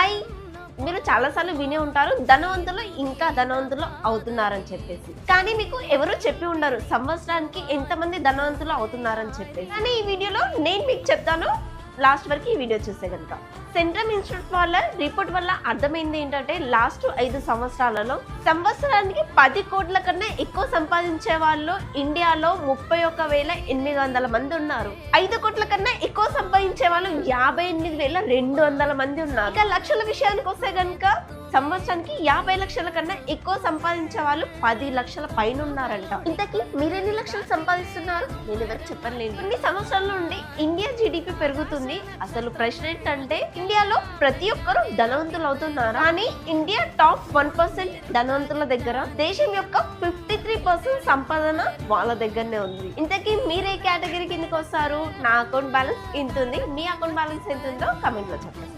Hi, మీరు చాలాసార్లు వినే ఉంటారు ధనవంతులు ఇంకా ధనవంతులు అవుతున్నారని చెప్పేసి. కానీ మీకు ఎవరు చెప్పి ఉండరు సంవత్సరానికి ఎంతమంది ధనవంతులు అవుతున్నారని చెప్పేసి. కానీ ఈ వీడియోలో నేను మీకు చెప్తాను, లాస్ట్ వరకు ఈ వీడియో చూస్తే కనుక. సెంట్రల్ ఇన్స్టిట్యూట్ వాళ్ళ రిపోర్ట్ వల్ల అర్థమైంది ఏంటంటే లాస్ట్ 5 సంవత్సరాలలో సంవత్సరానికి 10 కోట్ల కన్నా ఎక్కువ సంపాదించే వాళ్ళు ఇండియాలో 31,800 మంది ఉన్నారు. 5 కోట్ల కన్నా ఎక్కువ సంపాదించే వాళ్ళు 58,200 మంది ఉన్నారు. ఇక లక్షల విషయానికి వస్తే కనుక సంవత్సరానికి 50 లక్షల కన్నా ఎక్కువ సంపాదించే వాళ్ళు 10 లక్షల పైన ఉన్నారంట. ఇంతకీ మీరెన్ని లక్షలు సంపాదిస్తున్నారు? నేను ఎవరికి చెప్పలేను. ఇన్ని సంవత్సరాల నుండి ఇండియా జీడిపి పెరుగుతుంది. అసలు ప్రశ్న ఏంటంటే ఇండియాలో ప్రతి ఒక్కరు ధనవంతులు అవుతున్నారు. కానీ ఇండియా టాప్ 1% ధనవంతుల దగ్గర దేశం యొక్క 53% సంపాదన వాళ్ళ దగ్గరనే ఉంది. ఇంతకీ మీరే కేటగిరీ కిందకి వస్తారు? నా అకౌంట్ బ్యాలెన్స్ ఇంత ఉంది, మీ అకౌంట్ బ్యాలెన్స్ ఎంత ఉందో కమెంట్ లో చెప్పండి.